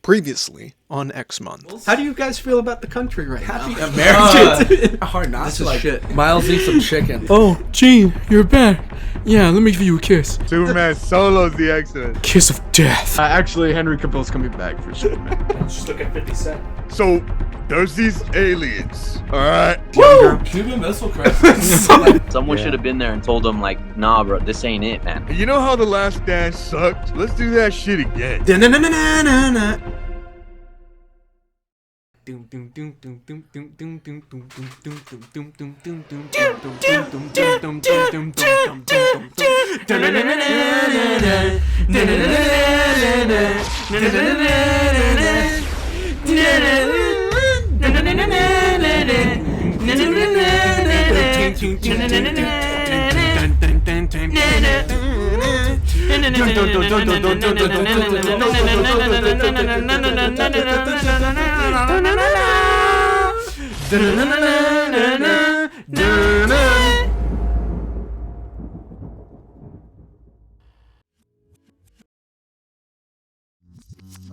Previously on X Month. How do you guys feel about the country right now? Happy Americans. Hard not This to is like shit. Miles eats some chicken. Oh, Gene, you're back. Yeah, let me give you a kiss. Superman Solo's the X-Men. Kiss of death. actually, Henry Cavill's coming back for sure. Just look at 50 Cent. So, there's these aliens, alright? Woo! Cuban Missile Crisis. Someone should have been there and told them, like, nah, bro, this ain't it, man. You know how The Last Dance sucked? Let's do that shit again.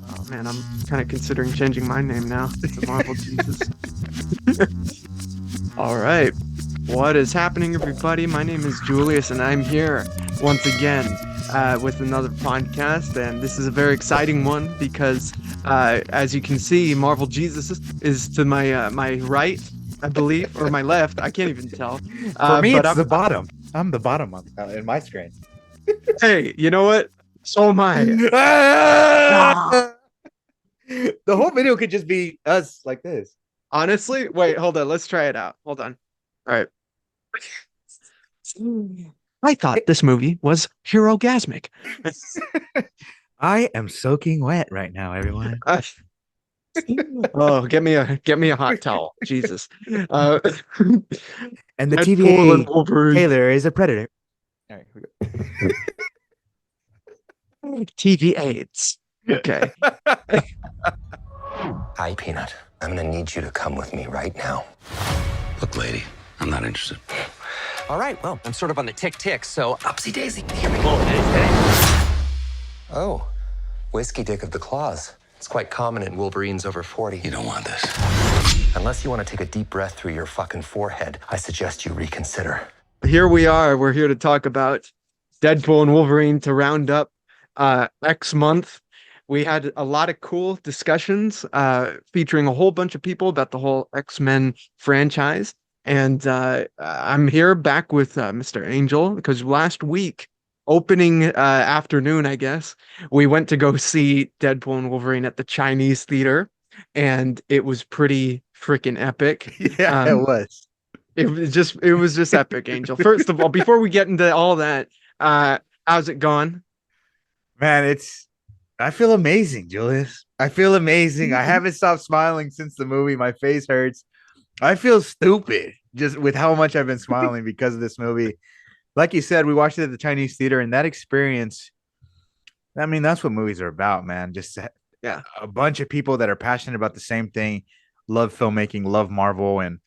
Oh man, I'm kind of considering changing my name now to Marvel Jesus. All right, what is happening, everybody? My name is Julius, and I'm here once again with another podcast, and this is a very exciting one because, as you can see, Marvel Jesus is to my my right, I believe, or my left. I can't even tell. For me, but it's the bottom. I'm the bottom in my screen. Hey, you know what? So am I. The whole video could just be us like this. Honestly, wait, hold on. Let's try it out. Hold on. All right. I thought this movie was hero-gasmic. I am soaking wet right now, everyone. Oh, get me a hot towel, Jesus. And the Deadpool and TVA Wolverine. Taylor is a predator. All right, here we go. TV AIDS. Okay. Hi, Peanut. I'm gonna need you to come with me right now. Look, lady, I'm not interested. All right, well, I'm sort of on the tick-tick, so upsy daisy. Here we go. Oh, whiskey dick of the claws. It's quite common in Wolverines over 40. You don't want this. Unless you want to take a deep breath through your fucking forehead, I suggest you reconsider. Here we are. We're here to talk about Deadpool and Wolverine to round up X Month. We had a lot of cool discussions featuring a whole bunch of people about the whole X-Men franchise. And I'm here back with Mr. Angel because last week, opening afternoon, I guess, we went to go see Deadpool and Wolverine at the Chinese theater. And it was pretty freaking epic. Yeah, it was. It was just epic, Angel. First of all, before we get into all that, how's it going? Man, I feel amazing, Julius. I feel amazing. I haven't stopped smiling since the movie. My face hurts. I feel stupid just with how much I've been smiling because of this movie. Like you said, we watched it at the Chinese theater, and that experience, I mean, that's what movies are about, man. Just a bunch of people that are passionate about the same thing, love filmmaking, love Marvel, and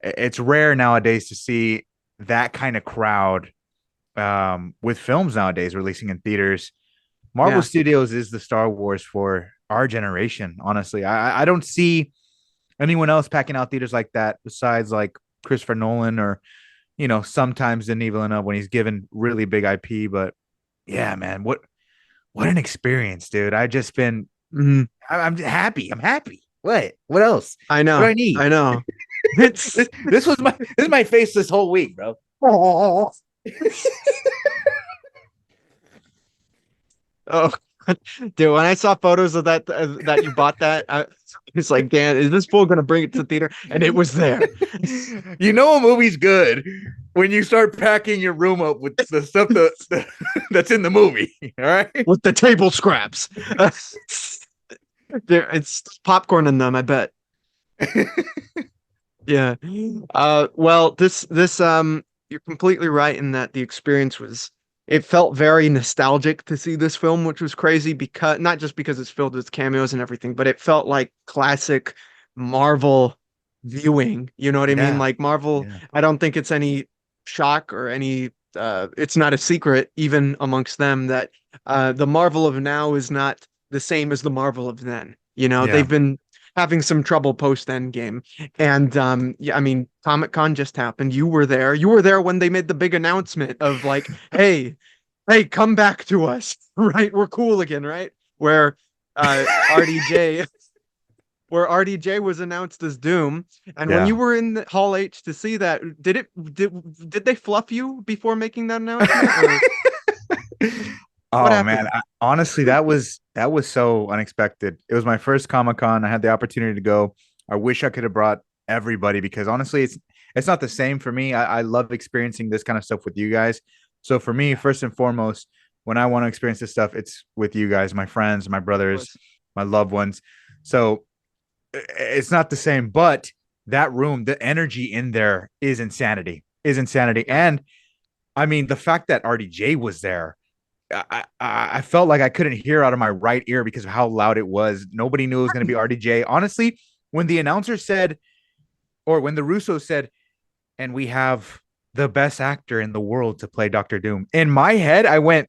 it's rare nowadays to see that kind of crowd with films nowadays releasing in theaters. Marvel Studios is the Star Wars for our generation, honestly. I don't see anyone else packing out theaters like that besides like Christopher Nolan or, sometimes Denis Villeneuve when he's given really big IP. But yeah, man, what an experience, dude. I just been, I'm happy. I'm happy. What else? I know. What do I need? I know. this is my face this whole week, bro. Oh, dude, when I saw photos of that you bought that, I was like, Dan, is this fool gonna bring it to the theater? And it was there. You know a movie's good when you start packing your room up with the stuff that's in the movie. All right, with the table scraps. It's popcorn in them, I bet. Yeah. Well, this you're completely right in that the experience it felt very nostalgic to see this film, which was crazy because not just because it's filled with cameos and everything, but it felt like classic Marvel viewing. You know what I mean? Like Marvel, I don't think it's any shock or any it's not a secret even amongst them that the Marvel of now is not the same as the Marvel of then. You know, Yeah. they've been having some trouble post Endgame. And yeah, I mean, Comic-Con just happened. You were there. You were there when they made the big announcement of like, hey, come back to us, right? We're cool again, right? Where RDJ where RDJ was announced as Doom. And when Yeah. you were in the Hall H to see that, did they fluff you before making that announcement? Or what Oh happened? man, honestly, that was so unexpected. It was my first Comic-Con. I had the opportunity to go. I wish I could have brought everybody because honestly, it's not the same for me. I love experiencing this kind of stuff with you guys. So for me, first and foremost, when I want to experience this stuff, it's with you guys, my friends, my brothers, my loved ones. So it's not the same, but that room, the energy in there is insanity. And I mean, the fact that RDJ was there, I felt like I couldn't hear out of my right ear because of how loud it was. Nobody knew it was going to be RDJ. Honestly, when the announcer said, or when the Russo said, and we have the best actor in the world to play Dr. Doom, in my head, I went,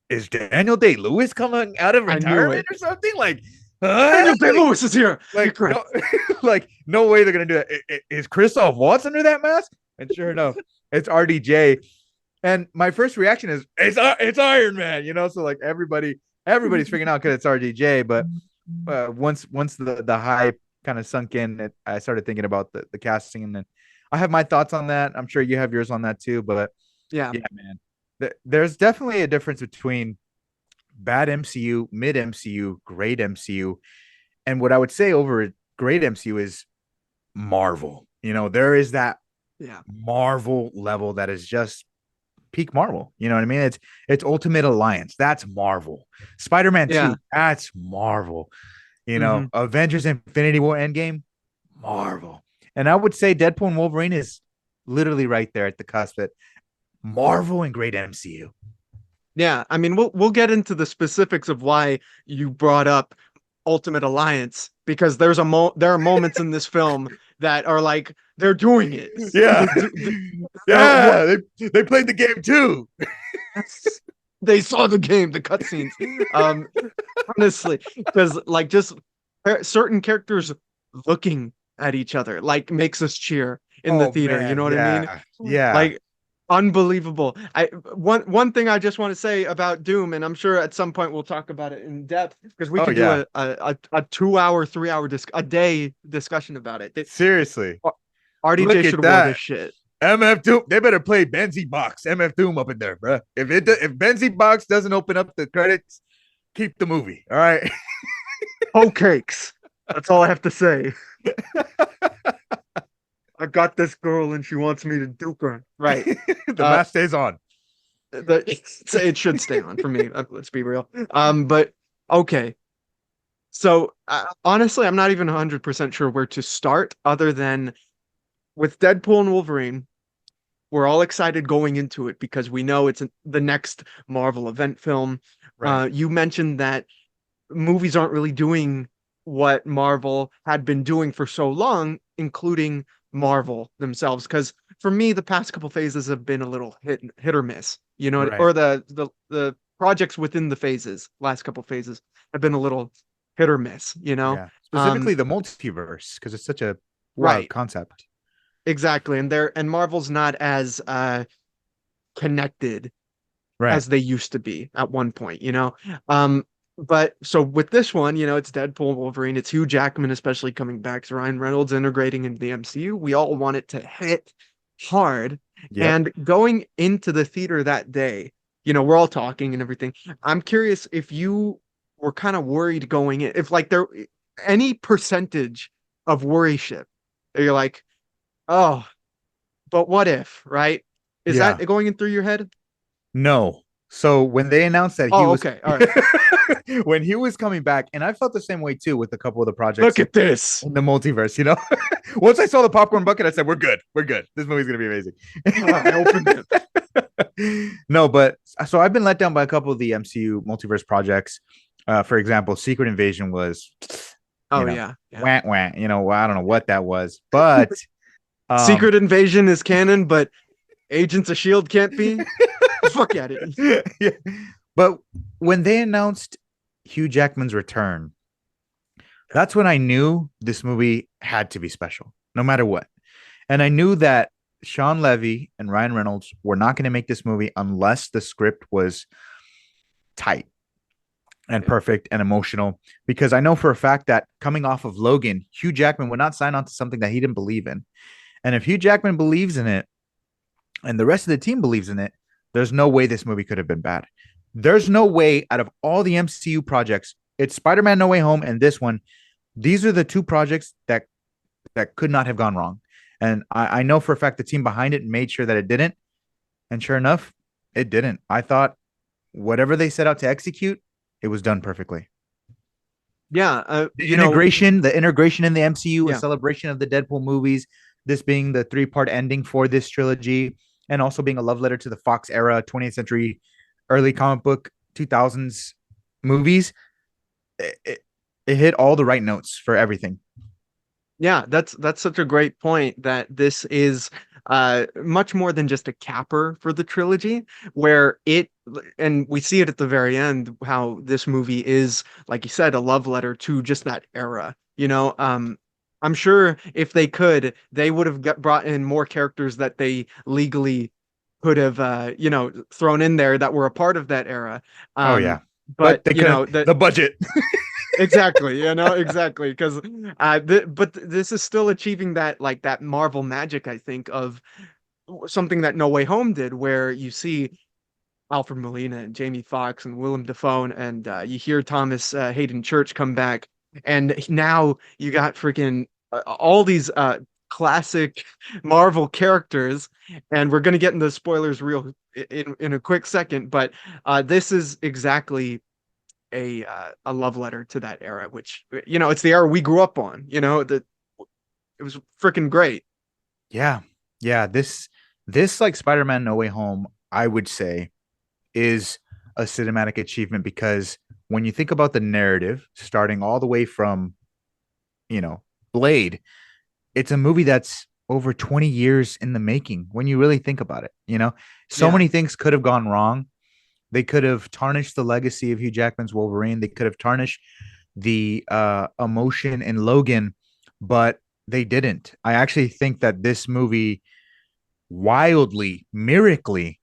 is Daniel Day-Lewis coming out of I knew retirement it. or something? Like, Daniel Day-Lewis is here. like, no, like, no way they're gonna do it. Is Christoph Waltz under that mask? And sure enough, it's RDJ. And my first reaction is it's Iron Man, you know. So like everybody's freaking out because it's RDJ. But once the hype kind of sunk in, I started thinking about the casting, and then I have my thoughts on that. I'm sure you have yours on that too. But Yeah, man, there's definitely a difference between bad MCU, mid MCU, great MCU, and what I would say over great MCU is Marvel. You know, there is that Marvel level that is just peak Marvel. You know what I mean? It's Ultimate Alliance. That's Marvel. Spider-Man 2, that's Marvel. You know, Avengers Infinity War Endgame, Marvel. And I would say Deadpool and Wolverine is literally right there at the cusp of Marvel and great MCU. Yeah, I mean, we'll get into the specifics of why you brought up Ultimate Alliance because there are moments in this film that are like they're doing it. Yeah, yeah, they played the game too. They saw the game, the cutscenes. Honestly, because like just certain characters looking at each other like makes us cheer in the theater. Man, you know what I mean? Yeah, like. Unbelievable. One thing I just want to say about Doom, and I'm sure at some point we'll talk about it in depth because we could do a 2-hour, 3-hour a day discussion about it. Seriously, RDJ should have wore this shit. MF Doom, they better play Benzie Box, MF Doom up in there, bro. If Benzie Box doesn't open up the credits, keep the movie. All right. Hoe cakes. That's all I have to say. I got this girl and she wants me to duke her. Right. The mask stays on. It should stay on for me. Let's be real. But okay. So honestly, I'm not even 100% sure where to start other than with Deadpool and Wolverine. We're all excited going into it because we know it's the next Marvel event film. Right. You mentioned that movies aren't really doing what Marvel had been doing for so long, including Marvel themselves, because for me the past couple phases have been a little hit or miss, you know, or the projects within the phases, last couple phases have been a little hit or miss, you know. Specifically the multiverse, because it's such a wild concept. Exactly. And Marvel's not as connected as they used to be at one point, you know. But so with this one, you know, it's Deadpool and Wolverine. It's Hugh Jackman, especially coming back. It's Ryan Reynolds integrating into the MCU. We all want it to hit hard. Yep. And going into the theater that day, you know, we're all talking and everything. I'm curious if you were kind of worried going in, if like there any percentage of worry ship. You're like, oh, but what if, right? Is that going in through your head? No. So when they announced that he was okay, all right. when he was coming back, and I felt the same way too with a couple of the projects. Look at this in the multiverse, you know. Once I saw the popcorn bucket, I said, "We're good. This movie's gonna be amazing." I opened it. No, but so I've been let down by a couple of the MCU multiverse projects. For example, Secret Invasion was. Yeah. Wah, wah, you know, I don't know what that was, but Secret Invasion is canon, but Agents of S.H.I.E.L.D. can't be. Fuck at it. Yeah. But when they announced Hugh Jackman's return, that's when I knew this movie had to be special, no matter what. And I knew that Sean Levy and Ryan Reynolds were not going to make this movie unless the script was tight and perfect and emotional. Because I know for a fact that coming off of Logan, Hugh Jackman would not sign on to something that he didn't believe in. And if Hugh Jackman believes in it and the rest of the team believes in it, there's no way this movie could have been bad. There's no way out of all the MCU projects, it's Spider-Man No Way Home and this one, these are the two projects that could not have gone wrong. And I know for a fact the team behind it made sure that it didn't. And sure enough, it didn't. I thought whatever they set out to execute, it was done perfectly. Yeah. The integration in the MCU, Yeah. a celebration of the Deadpool movies, this being the 3-part ending for this trilogy, and also being a love letter to the Fox era, 20th century, early comic book 2000s movies. It hit all the right notes for everything. Yeah, that's such a great point, that this is much more than just a capper for the trilogy, where and we see it at the very end, how this movie is, like you said, a love letter to just that era. I'm sure if they could, they would have brought in more characters that they legally could have thrown in there that were a part of that era. Oh yeah. But they the budget. Exactly, exactly, because but this is still achieving that, like, that Marvel magic, I think, of something that No Way Home did, where you see Alfred Molina and Jamie Foxx and Willem Dafoe, and you hear Thomas Hayden Church come back, and now you got freaking all these classic Marvel characters, and we're gonna get into spoilers real in a quick second, but this is exactly a love letter to that era, which it's the era we grew up on. That it was freaking great. Yeah. This like Spider-Man No Way Home, I would say, is a cinematic achievement, because when you think about the narrative starting all the way from Blade, it's a movie that's over 20 years in the making when you really think about it. So many things could have gone wrong. They could have tarnished the legacy of Hugh Jackman's Wolverine. They could have tarnished the emotion in Logan, but they didn't. I actually think that this movie wildly, miraculously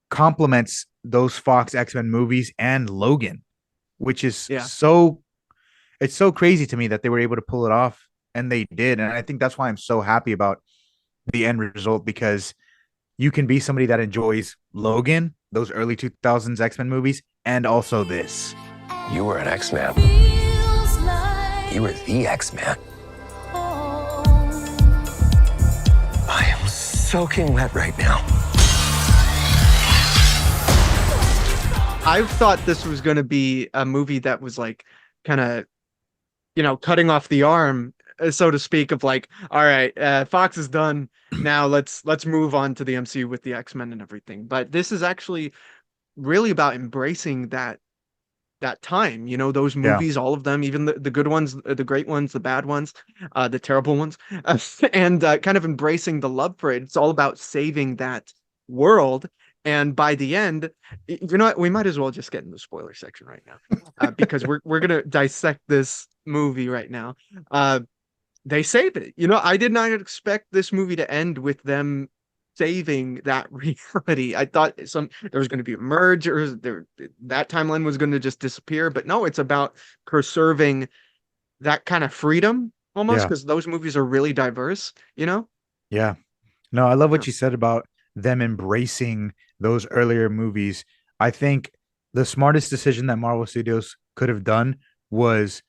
complements those Fox X-Men movies and Logan, which is it's so crazy to me that they were able to pull it off, and they did. And I think that's why I'm so happy about the end result, because you can be somebody that enjoys Logan, those early 2000s X-Men movies, and also this. You were an X-Man. You were the X-Man. I am soaking wet right now. I thought this was going to be a movie that was like kind of, cutting off the arm, so to speak, of like, all right, Fox is done. Now let's move on to the MCU with the X-Men and everything. But this is actually really about embracing that time, those movies, all of them, even the good ones, the great ones, the bad ones, the terrible ones, and kind of embracing the love for it. It's all about saving that world. And by the end, what, we might as well just get in the spoiler section right now, because we're gonna dissect this movie right now. They save it. I did not expect this movie to end with them saving that reality. I thought there was going to be a merge, or that timeline was going to just disappear. But no, it's about preserving that kind of freedom almost, because those movies are really diverse. Yeah. No, I love what you said about them embracing those earlier movies. I think the smartest decision that Marvel Studios could have done was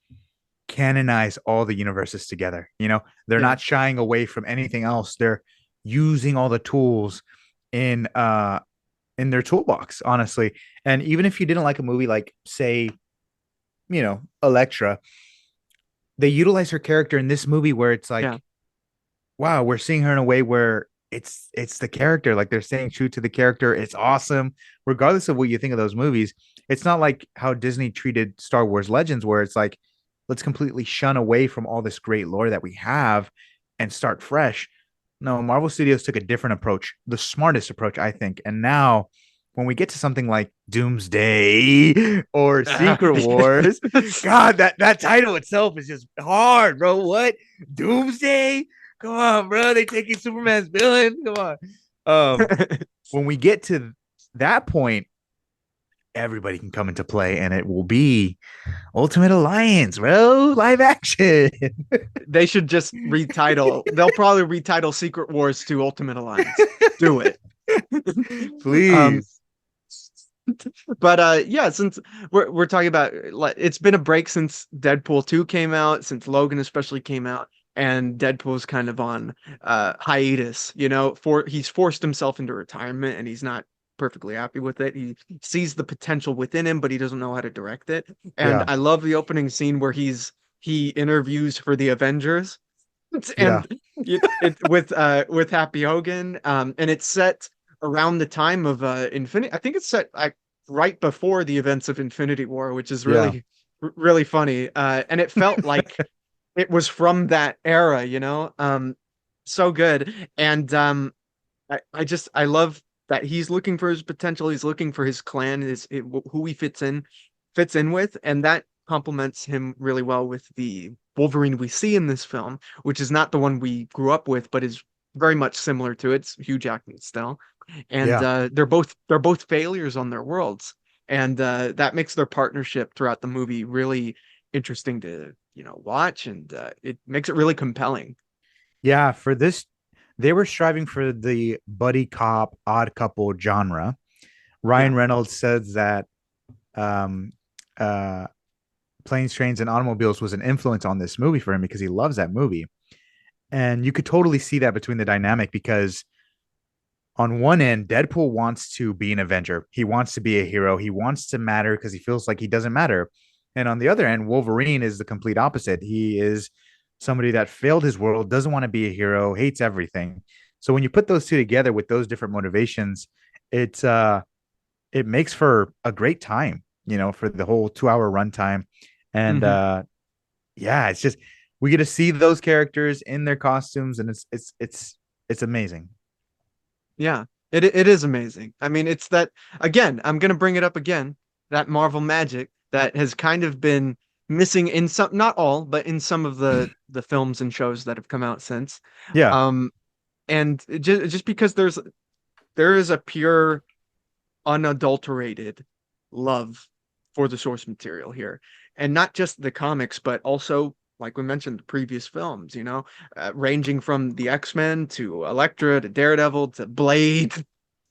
canonize all the universes together. They're not shying away from anything else. They're using all the tools in their toolbox, honestly. And even if you didn't like a movie like, say, Elektra, they utilize her character in this movie where it's like, wow, we're seeing her in a way where it's the character. Like, they're staying true to the character. It's awesome. Regardless of what you think of those movies, it's not like how Disney treated Star Wars Legends, where it's like, let's completely shun away from all this great lore that we have and start fresh. No, Marvel Studios took a different approach, the smartest approach, I think. And now when we get to something like Doomsday or Secret Wars, God, that title itself is just hard, bro. What? Doomsday? Come on, bro. They taking Superman's villain. Come on. When we get to that point, everybody can come into play, and it will be Ultimate Alliance, bro. Live action. They should just retitle. They'll probably retitle Secret Wars to Ultimate Alliance. Do it. Please. But yeah, since we're talking about, it's been a break since Deadpool 2 came out, since Logan especially came out, and Deadpool's kind of on hiatus, you know, he's forced himself into retirement and he's not perfectly happy with it. He sees the potential within him, but he doesn't know how to direct it. And Yeah. I love the opening scene where he interviews for the Avengers. And with Happy Hogan, and it's set around the time of Infinity. I think it's set right before the events of Infinity War, which is really funny. And it felt like it was from that era, you know. So good. And I love that he's looking for his potential. He's looking for his clan, who he fits in with, and that complements him really well with the Wolverine we see in this film, which is not the one we grew up with, but is very much similar to it. It's Hugh Jackman still, and they're both failures on their worlds, and that makes their partnership throughout the movie really interesting to watch, and it makes it really compelling. Yeah, for this, they were striving for the buddy cop, odd couple genre. Ryan Reynolds says that Planes, Trains, and Automobiles was an influence on this movie for him because he loves that movie. And you could totally see that between the dynamic, because on one end, Deadpool wants to be an Avenger. He wants to be a hero. He wants to matter because he feels like he doesn't matter. And on the other end, Wolverine is the complete opposite. He is somebody that failed his world, doesn't want to be a hero, hates everything. So when you put those two together with those different motivations, it makes for a great time, for the whole 2-hour runtime. And it's just, we get to see those characters in their costumes, and it's amazing. Yeah, it is amazing. I mean, it's that, again, I'm gonna bring it up again, that Marvel magic that has kind of been missing in some, not all, but in some of the films and shows that have come out since. And just because there is a pure, unadulterated love for the source material here, and not just the comics, but also, like we mentioned, the previous films, ranging from the X-Men to Elektra to Daredevil to Blade,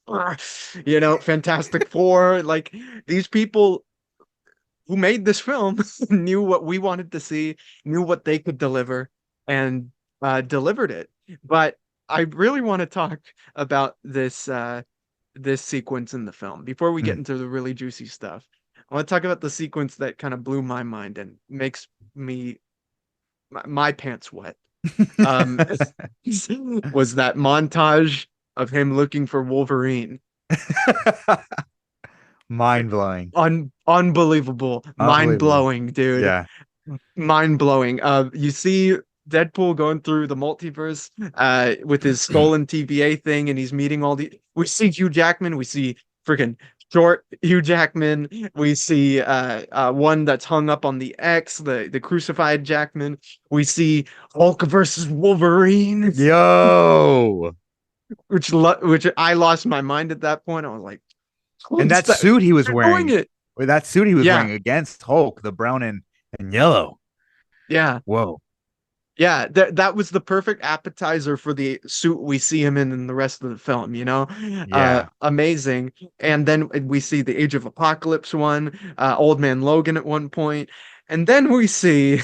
Fantastic Four. Like, these people who made this film knew what we wanted to see, knew what they could deliver, and delivered it. But I really want to talk about this sequence in the film before we get into the really juicy stuff. I want to talk about the sequence that kind of blew my mind and makes me my pants wet. Was that montage of him looking for Wolverine. Mind-blowing. Unbelievable. Mind-blowing, dude. Yeah. Mind-blowing. You see Deadpool going through the multiverse with his stolen TVA thing, and he's meeting we see Hugh Jackman, we see freaking short Hugh Jackman, we see one that's hung up on the X, the crucified Jackman, we see Hulk versus Wolverine. Yo, which I lost my mind at that point. I was like, and that suit he was wearing, wearing against Hulk, the brown and yellow. Yeah. Whoa. Yeah, that was the perfect appetizer for the suit we see him in the rest of the film, Yeah. Amazing. And then we see the Age of Apocalypse one, Old Man Logan at one point, and then we see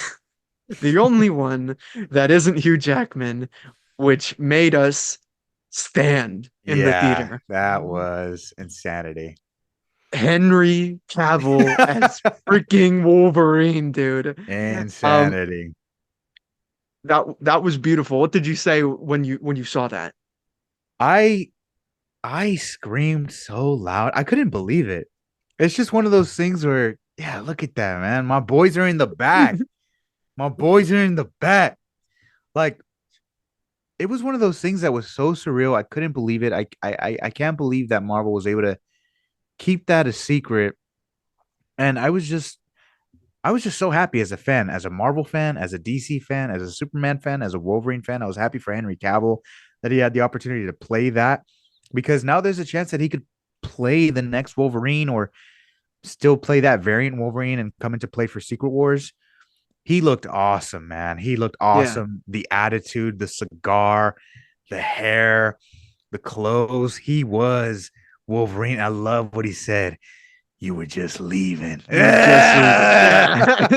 the only one that isn't Hugh Jackman, which made us stand in the theater. That was insanity. Henry Cavill as freaking Wolverine, dude. Insanity. That was beautiful. What did you say when you saw that? I screamed so loud. I couldn't believe it. It's just one of those things where, yeah, look at that, man. My boys are in the back. My boys are in the back. Like, it was one of those things that was so surreal. I couldn't believe it. I can't believe that Marvel was able to keep that a secret. And I was just so happy as a fan, as a Marvel fan, as a DC fan, as a Superman fan, as a Wolverine fan. I was happy for Henry Cavill that he had the opportunity to play that, because now there's a chance that he could play the next Wolverine or still play that variant Wolverine and come into play for Secret Wars. He looked awesome, man. He looked awesome. Yeah. The attitude, the cigar, the hair, the clothes. He was Wolverine. I love what he said. You were just leaving. Yeah.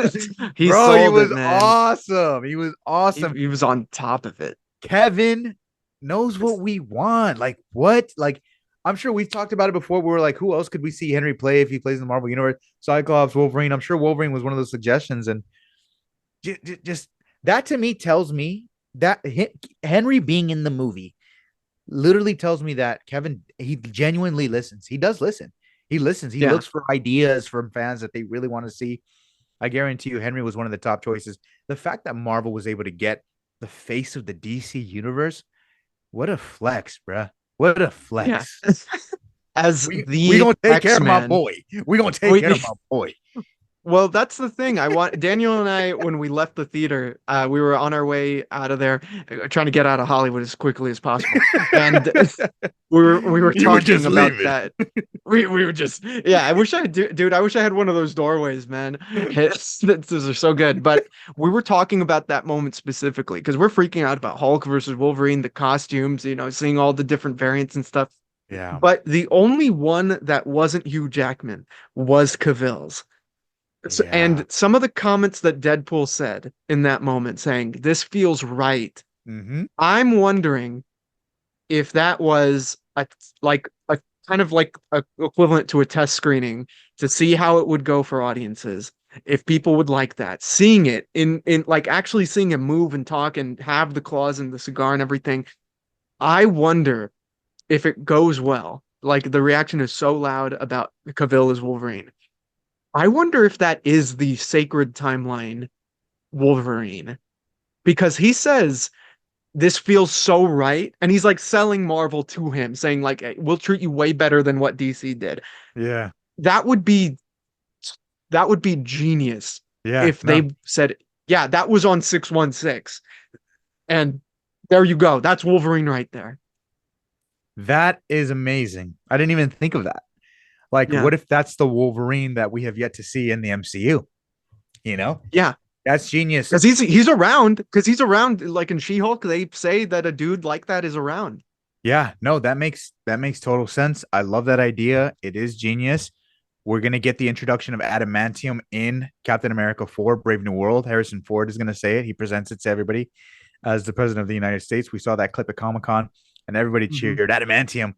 He was it, man. Awesome. He was awesome. He was on top of it. Kevin knows what we want. Like, what? Like, I'm sure we've talked about it before. We were like, who else could we see Henry play if he plays in the Marvel Universe? Cyclops, Wolverine. I'm sure Wolverine was one of those suggestions. And just that to me tells me that Henry being in the movie literally tells me that Kevin, he genuinely listens. He does listen. He listens. He looks for ideas from fans that they really want to see. I guarantee you, Henry was one of the top choices. The fact that Marvel was able to get the face of the DC universe, what a flex, bruh. What a flex. Yeah. As we gonna take care of my boy. We gonna take care of my boy. Well, that's the thing. Daniel and I, when we left the theater, we were on our way out of there, trying to get out of Hollywood as quickly as possible. And we were talking about that. We were just, I wish I dude. I wish I had one of those doorways, man. Those are so good. But we were talking about that moment specifically because we're freaking out about Hulk versus Wolverine, the costumes, seeing all the different variants and stuff. Yeah. But the only one that wasn't Hugh Jackman was Cavill's. So, and some of the comments that Deadpool said in that moment saying, this feels right. Mm-hmm. I'm wondering if that was a kind of like a equivalent to a test screening to see how it would go for audiences. If people would like that, seeing it in like actually seeing him move and talk and have the claws and the cigar and everything. I wonder if it goes well. Like the reaction is so loud about Cavill as Wolverine. I wonder if that is the sacred timeline Wolverine, because he says this feels so right. And he's like selling Marvel to him, saying like, hey, we'll treat you way better than what DC did. Yeah. That would be genius. Yeah. If they said, yeah, that was on 616. And there you go. That's Wolverine right there. That is amazing. I didn't even think of that. Like, what if that's the Wolverine that we have yet to see in the MCU? Yeah, that's genius. Because he's around. Because he's around. Like in She-Hulk, they say that a dude like that is around. Yeah, no, that makes total sense. I love that idea. It is genius. We're gonna get the introduction of adamantium in Captain America 4: Brave New World. Harrison Ford is gonna say it. He presents it to everybody as the president of the United States. We saw that clip at Comic-Con, and everybody cheered. Adamantium.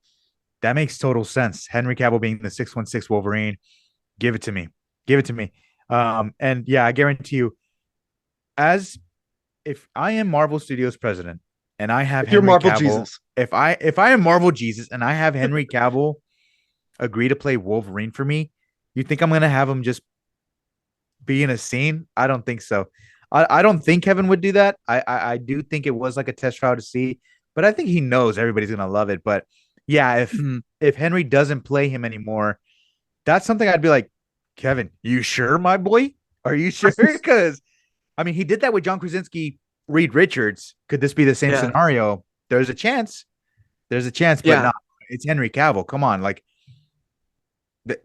That makes total sense. Henry Cavill being the 616 Wolverine. Give it to me. Give it to me. And yeah, I guarantee you, if I am Marvel Studios president and I have you're Marvel Cavill, Jesus. If I am Marvel Jesus and I have Henry Cavill agree to play Wolverine for me, you think I'm gonna have him just be in a scene? I don't think so. I don't think Kevin would do that. I do think it was like a test trial to see, but I think he knows everybody's gonna love it. But yeah, if Henry doesn't play him anymore, that's something I'd be like, Kevin, you sure, my boy? Are you sure? Because I mean, he did that with John Krasinski, Reed Richards. Could this be the same scenario? There's a chance. There's a chance, but not. It's Henry Cavill. Come on, like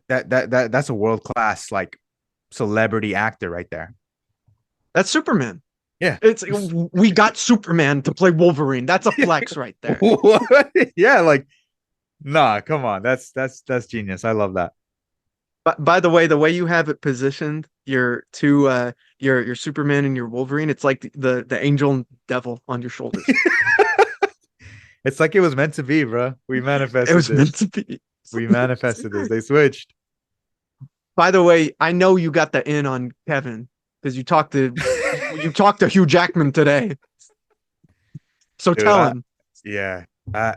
that's a world class like celebrity actor right there. That's Superman. Yeah, we got Superman to play Wolverine. That's a flex right there. Yeah, like. Nah, come on. That's genius. I love that. But by the way you have it positioned, your two your Superman and your Wolverine, it's like the angel and devil on your shoulders. It's like it was meant to be, bro. We manifested it was meant to be. We manifested this. They switched. By the way, I know you got the in on Kevin because you talked to Hugh Jackman today. So dude, tell him. Yeah. Ah!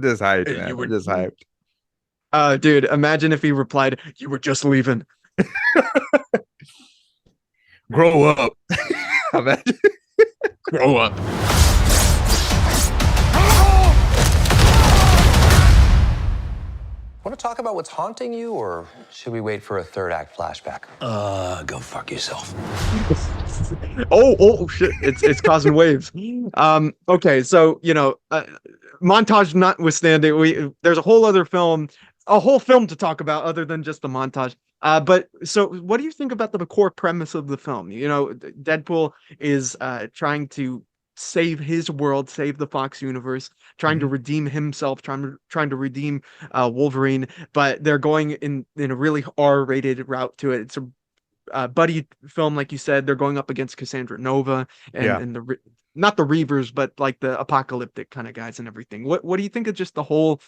Just hyped, man. We're just hyped. Dude, imagine if he replied, "You were just leaving." Grow up. Grow up. to talk about what's haunting you, or should we wait for a third act flashback? Go fuck yourself. Oh shit! It's causing waves. Okay, so montage notwithstanding, there's a whole film to talk about other than just the montage. But so what do you think about the core premise of the film? Deadpool is trying to save his world, save the Fox universe, trying to redeem himself, trying to redeem Wolverine, but they're going in a really R-rated route to it. It's a buddy film, like you said. They're going up against Cassandra Nova and not the Reavers, but like the apocalyptic kind of guys and everything. What do you think of just the whole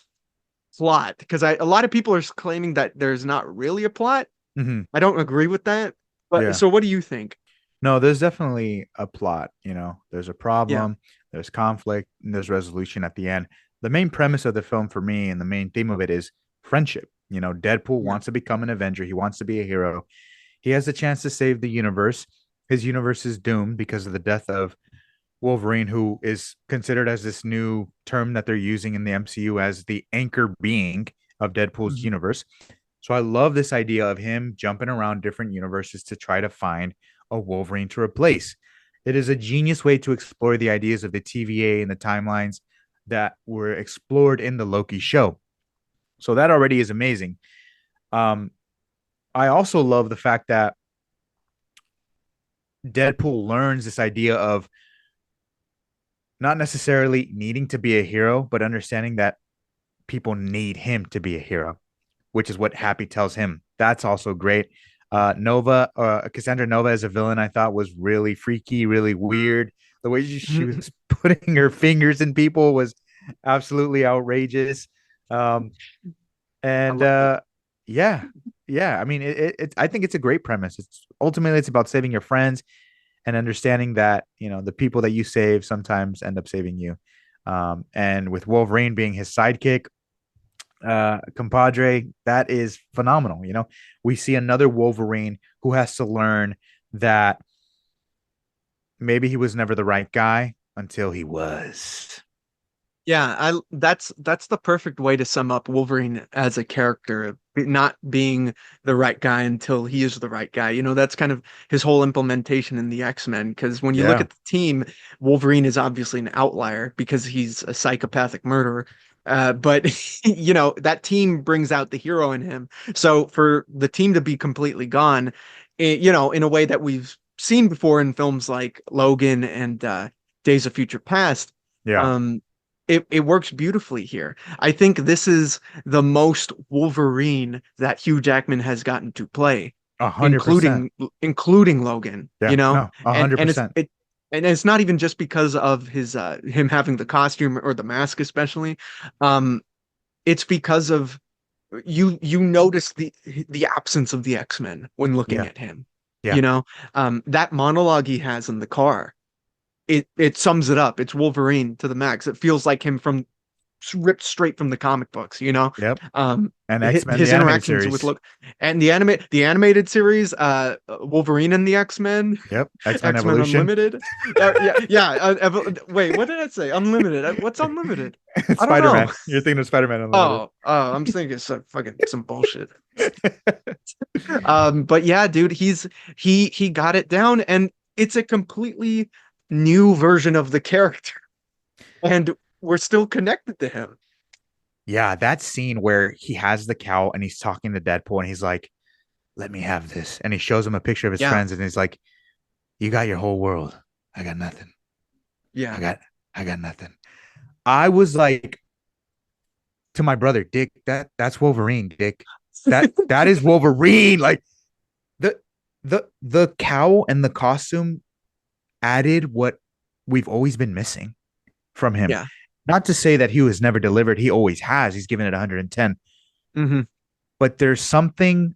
plot? Because a lot of people are claiming that there's not really a plot. I don't agree with that. But so what do you think? No, there's definitely a plot. There's a problem, there's conflict, and there's resolution at the end. The main premise of the film for me and the main theme of it is friendship. Deadpool wants to become an Avenger. He wants to be a hero. He has a chance to save the universe. His universe is doomed because of the death of Wolverine, who is considered as this new term that they're using in the MCU as the anchor being of Deadpool's universe. So I love this idea of him jumping around different universes to try to find a Wolverine to replace. It is a genius way to explore the ideas of the TVA and the timelines that were explored in the Loki show. So that already is amazing. I also love the fact that Deadpool learns this idea of not necessarily needing to be a hero, but understanding that people need him to be a hero, which is what Happy tells him. That's also great. Cassandra Nova as a villain, I thought was really freaky, really weird. The way she was putting her fingers in people was absolutely outrageous. I mean, I think it's a great premise. It's about saving your friends and understanding that, the people that you save sometimes end up saving you. And with Wolverine being his sidekick, compadre, that is phenomenal. We see another Wolverine who has to learn that maybe he was never the right guy until he was. Yeah, that's the perfect way to sum up Wolverine as a character, not being the right guy until he is the right guy. That's kind of his whole implementation in the X-Men, because when you look at the team, Wolverine is obviously an outlier because he's a psychopathic murderer. But that team brings out the hero in him. So for the team to be completely gone, in a way that we've seen before in films like Logan and Days of Future Past, it works beautifully here. I think this is the most Wolverine that Hugh Jackman has gotten to play, 100%, including Logan. 100%. And it's not even just because of his him having the costume or the mask, especially. It's because of you notice the absence of the X-Men when looking at him. That monologue he has in the car, it sums it up. It's Wolverine to the max. It feels like him ripped straight from the comic books. Yep. And X-Men, his the interactions with and the animated series, Wolverine and the X-Men. Yep. X-Men X-Men Evolution. Unlimited. Wait, what did I say? Unlimited. What's Unlimited? Spider-Man. You're thinking of Spider-Man Unlimited. I'm thinking some bullshit. But yeah, dude, he got it down, and it's a completely new version of the character, and we're still connected to him. Yeah, that scene where he has the cowl and he's talking to Deadpool and he's like, "Let me have this," and he shows him a picture of his friends and he's like, "You got your whole world. I got nothing. Yeah, I got nothing." I was like, to my brother, Dick, that's Wolverine, Dick. That is Wolverine. Like the cowl and the costume added what we've always been missing from him. Yeah. Not to say that he was never delivered. He always has. He's given it 110. But there's something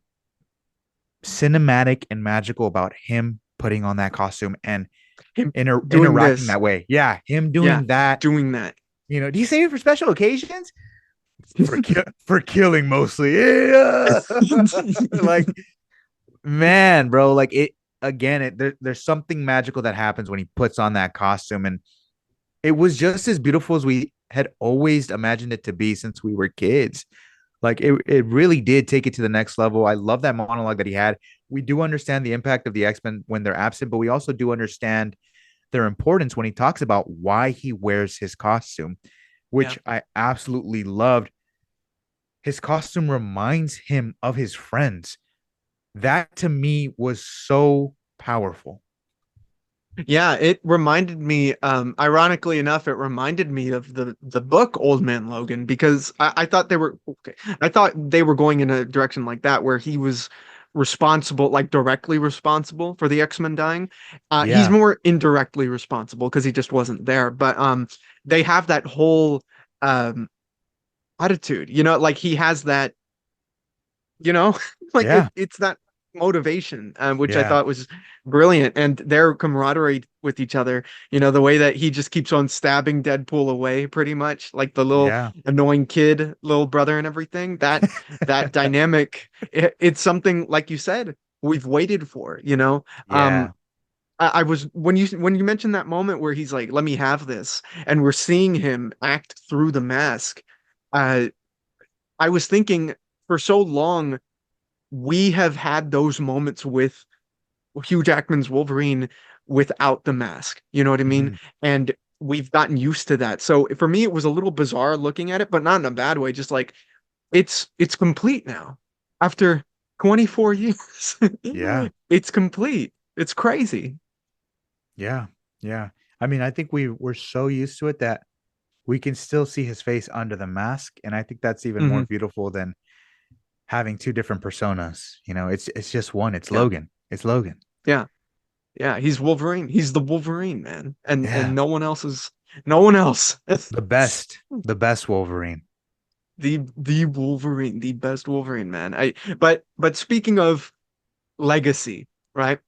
cinematic and magical about him putting on that costume and him interacting that way. Yeah, him doing that. Doing that. Do you save it for special occasions? For killing mostly. Yeah. Like, man, bro, like it again, there's something magical that happens when he puts on that costume, and it was just as beautiful as we had always imagined it to be since we were kids. Like it really did take it to the next level. I love that monologue that he had. We do understand the impact of the X-Men when they're absent, but we also do understand their importance when he talks about why he wears his costume, which I absolutely loved. His costume reminds him of his friends. That to me was so powerful. Yeah, it reminded me, ironically enough, it reminded me of the book Old Man Logan, because I thought they were okay. I thought they were going in a direction like that where he was responsible, like directly responsible for the X-Men dying. He's Yeah. more indirectly responsible because he just wasn't there. But they have that whole um attitude, like he has that, you know, like Yeah. it's that motivation, which I Yeah. thought was brilliant, and their camaraderie with each other, the way that he just keeps on stabbing Deadpool away, pretty much like the little Yeah. annoying kid little brother and everything, that dynamic, it's something like you said we've waited for. Yeah. I was, when you mentioned that moment where he's like, let me have this, and we're seeing him act through the mask. uh I was thinking, for so long we have had those moments with Hugh Jackman's Wolverine without the mask. You know what I mean? Mhm. And we've gotten used to that. So for me, it was a little bizarre looking at it, but not in a bad way. Just like it's complete now after 24 years. Yeah. It's complete. It's crazy. Yeah. Yeah. I mean, I think we're so used to it that we can still see his face under the mask. And I think that's even more Mhm. beautiful than having two different personas. It's just one. It's Yeah. Logan. It's Logan. Yeah. Yeah. He's Wolverine. He's the Wolverine, man. And Yeah. no one else is. No one else. The best. The best Wolverine. The Wolverine, the best Wolverine, man. But speaking of legacy, right?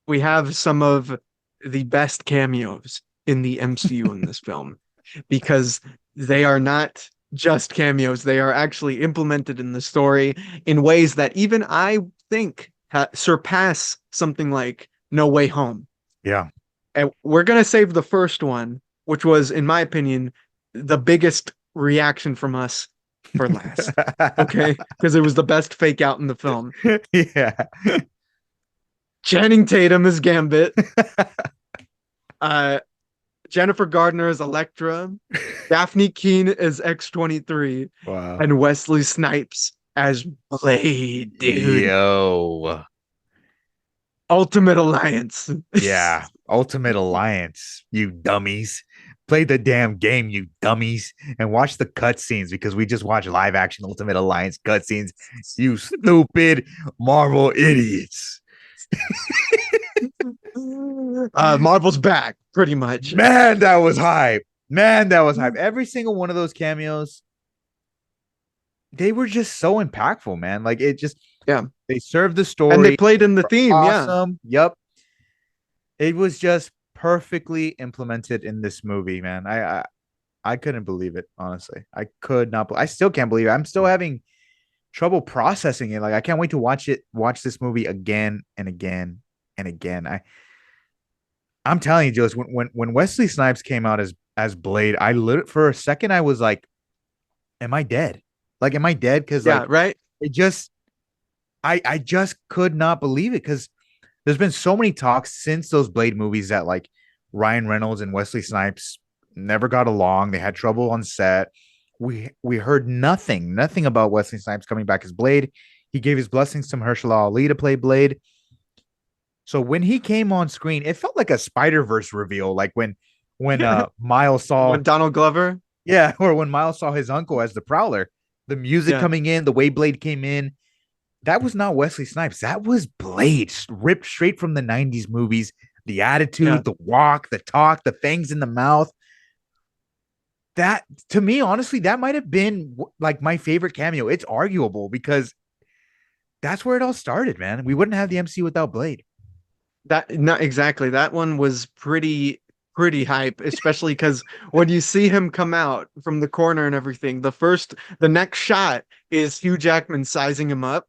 We have some of the best cameos in the MCU in this film, because they are not just cameos, they are actually implemented in the story in ways that even I think surpass something like No Way Home. Yeah. And we're gonna save the first one, which was, in my opinion, the biggest reaction from us, for last. Okay, because it was the best fake out in the film. Yeah. Channing Tatum as Gambit, uh, Jennifer Gardner as Elektra, Daphne Keane as X-23, Wow. and Wesley Snipes as Blade, dude. Yo. Ultimate Alliance. Yeah. Ultimate Alliance, you dummies. Play the damn game, you dummies, and watch the cutscenes, because we just watched live action Ultimate Alliance cutscenes. You stupid Marvel idiots. Marvel's back, pretty much. Man, that was hype. Man, that was hype. Every single one of those cameos, they were just so impactful, man. Like it just, Yeah. they served the story. And they played in the theme, yeah. Awesome. Yep. It was just perfectly implemented in this movie, man. I couldn't believe it, honestly. I could not. I still can't believe it. I'm still having trouble processing it. Like I can't wait to watch this movie again and again and again. I'm telling you, Jules, when Wesley Snipes came out as Blade, for a second I was like, am I dead? Like, am I dead? Because Yeah, right. it just, I just could not believe it, because there's been so many talks since those Blade movies that like Ryan Reynolds and Wesley Snipes never got along. They had trouble on set. We heard nothing about Wesley Snipes coming back as Blade. He gave his blessings to Mahershala Ali to play Blade. So when he came on screen, it felt like a Spider-Verse reveal, like when Miles saw When Donald Glover. yeah, or when Miles saw his uncle as the Prowler. The music Yeah. coming in, the way Blade came in, that was not Wesley Snipes. That was Blade, ripped straight from the 90s movies. The attitude, Yeah. the walk, the talk, the fangs in the mouth. That, to me, honestly, that might have been like my favorite cameo. It's arguable, because that's where it all started, man. We wouldn't have the MC without Blade. Not exactly. That one was pretty hype, especially because when you see him come out from the corner and everything, the next shot is Hugh Jackman sizing him up,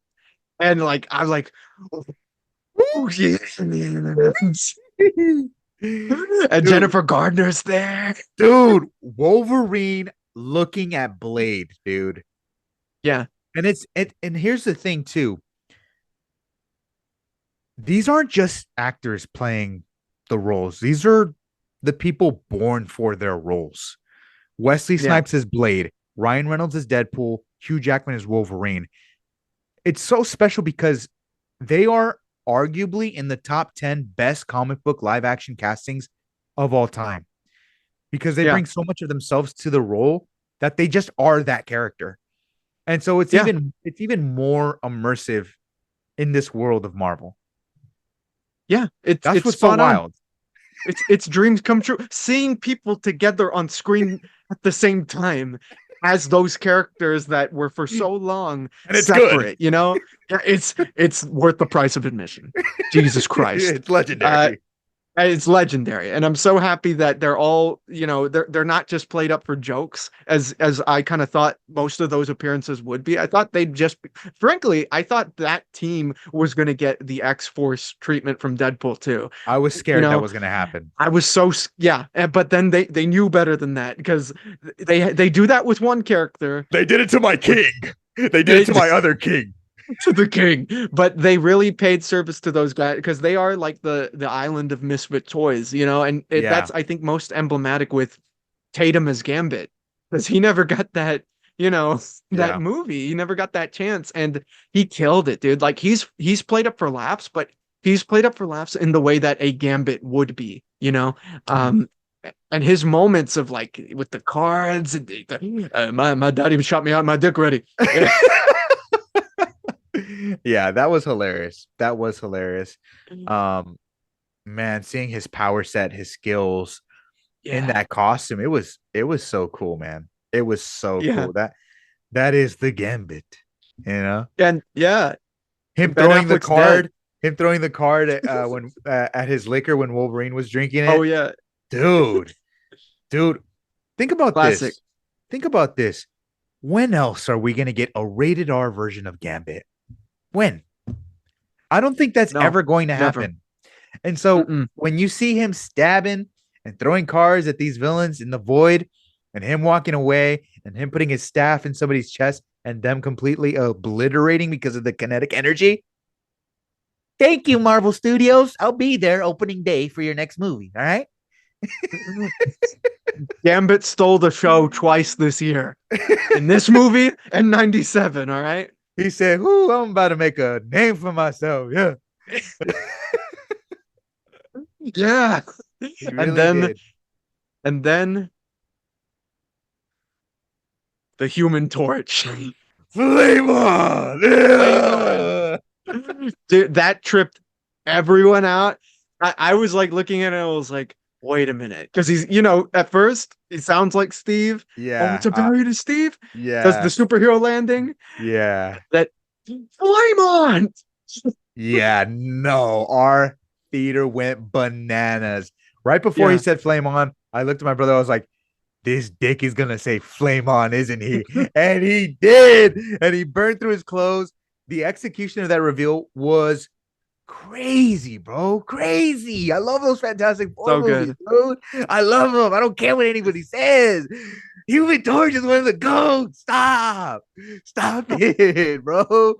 and like I'm like, oh yeah. And Jennifer Gardner's there. Dude, Wolverine looking at Blade, dude. Yeah. And here's the thing too. These aren't just actors playing the roles. These are the people born for their roles. Wesley Yeah. Snipes is Blade. Ryan Reynolds is Deadpool. Hugh Jackman is Wolverine. It's so special because they are arguably in the top 10 best comic book live action castings of all time because they bring so much of themselves to the role that they just are that character. And so it's even more immersive in this world of Marvel. Yeah, it's what's so wild. It's dreams come true. Seeing people together on screen at the same time as those characters that were for so long and it's separate, good. you know? Yeah, it's worth the price of admission. Jesus Christ. It's legendary. It's legendary, and I'm so happy that they're all, they're not just played up for jokes, as I kind of thought most of those appearances would be. I thought they'd frankly, I thought that team was going to get the X-Force treatment from Deadpool too. I was scared that was going to happen. I was but then they knew better than that because they do that with one character. They did it to my king. They did it to my other king. To the king, but they really paid service to those guys because they are like the island of misfit toys, and that's I think most emblematic with Tatum as Gambit because he never got that, that movie. He never got that chance, and he killed it, dude. Like he's played up for laughs, but he's played up for laughs in the way that a Gambit would be, and his moments of like with the cards, my daddy shot me out my dick ready. Yeah, that was hilarious. Man, seeing his power set, his skills in that costume, it was so cool, man. It was so cool. That is the Gambit, And him throwing the card, when at his liquor when Wolverine was drinking it. Oh yeah, dude. Think about Classic. this. Think about this. When else are we gonna get a rated R version of Gambit? When? I don't think that's ever going to happen. And so when you see him stabbing and throwing cards at these villains in the void and him walking away and him putting his staff in somebody's chest and them completely obliterating because of the kinetic energy. Thank you, Marvel Studios. I'll be there opening day for your next movie. All right. Gambit stole the show twice this year. In this movie and 97, all right? He said, "Ooh, I'm about to make a name for myself." Yeah. Yeah. Really and then the Human Torch. Flame on! Yeah! Dude, that tripped everyone out. I was like looking at it, I was like, wait a minute. Because he's, at first, it sounds like Steve. Yeah. Oh, it's a berry to Steve. Yeah. Does the superhero landing. Yeah. That flame on. Yeah. No, our theater went bananas. Right before he said flame on, I looked at my brother. I was like, this dick is going to say flame on, isn't he? And he did. And he burned through his clothes. The execution of that reveal was crazy, bro. Crazy. I love those Fantastic Four movies, dude. I love them. I don't care what anybody says. Human Torch is one of the GOATs. Stop it, bro.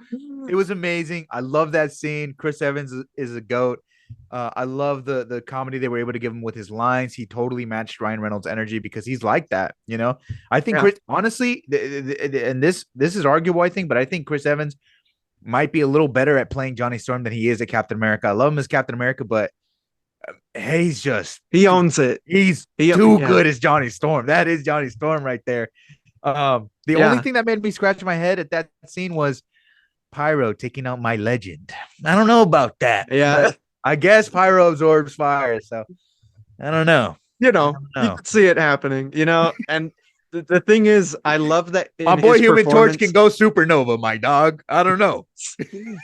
It was amazing. I love that scene. Chris Evans is a GOAT. I love the comedy they were able to give him with his lines. He totally matched Ryan Reynolds' energy because he's like that, I think Chris, honestly, and this is arguable, I think, but I think Chris Evans might be a little better at playing Johnny Storm than he is at Captain America. I love him as Captain America, but he owns it. He's too good as Johnny Storm. That is Johnny Storm right there. The only thing that made me scratch my head at that scene was Pyro taking out my legend. I don't know about that. Yeah. I guess Pyro absorbs fire, so I don't know. You can see it happening, and the thing is, I love that my boy Human Torch can go supernova, my dog. I don't know.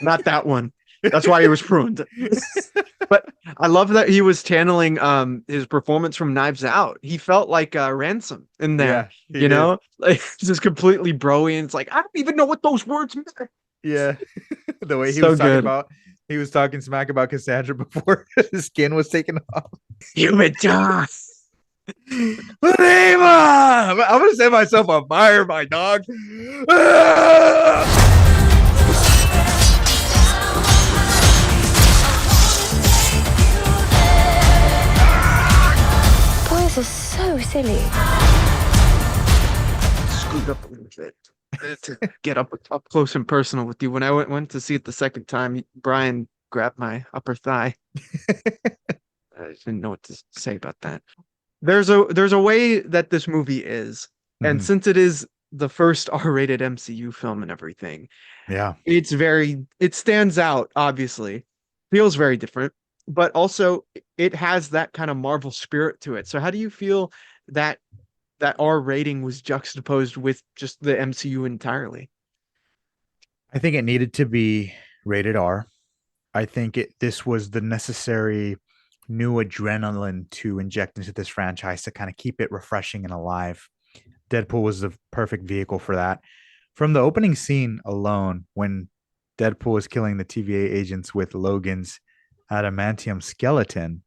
Not that one. That's why he was pruned. But I love that he was channeling his performance from Knives Out. He felt like Ransom in there, like just completely broy, and it's like, I don't even know what those words meant. Yeah. The way he was talking about, he was talking smack about Cassandra before his skin was taken off. Human Torch. I'm gonna set myself on fire, my dog. Ah! Boys are so silly. Screwed up a little bit to get up close and personal with you. When I went to see it the second time, Brian grabbed my upper thigh. I didn't know what to say about that. There's a way that this movie is, and Mhm. since it is the first R-rated MCU film and everything, Yeah. it stands out, obviously. Feels very different, but also it has that kind of Marvel spirit to it. So how do you feel that R rating was juxtaposed with just the MCU entirely? I think it needed to be rated R. I think this was the necessary new adrenaline to inject into this franchise to kind of keep it refreshing and alive. Deadpool was the perfect vehicle for that. From the opening scene alone, when Deadpool is killing the TVA agents with Logan's adamantium skeleton,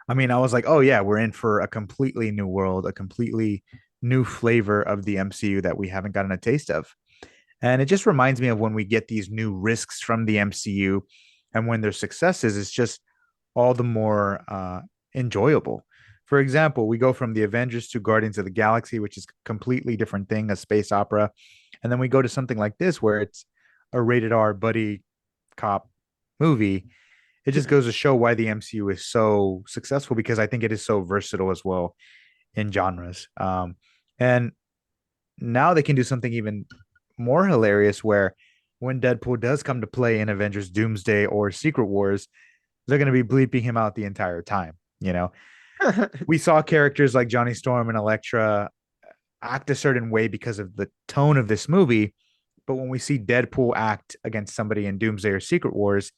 I mean, I was like, oh yeah, we're in for a completely new world, a completely new flavor of the MCU that we haven't gotten a taste of. And it just reminds me of when we get these new risks from the MCU, and when their successes, it's just all the more enjoyable. For example, we go from the Avengers to Guardians of the Galaxy, which is a completely different thing, a space opera. And then we go to something like this, where it's a rated R buddy cop movie. It just goes to show why the MCU is so successful, because I think it is so versatile as well in genres. And now they can do something even more hilarious, where when Deadpool does come to play in Avengers Doomsday or Secret Wars, they're going to be bleeping him out the entire time. We saw characters like Johnny Storm and Elektra act a certain way because of the tone of this movie. But when we see Deadpool act against somebody in Doomsday or Secret Wars,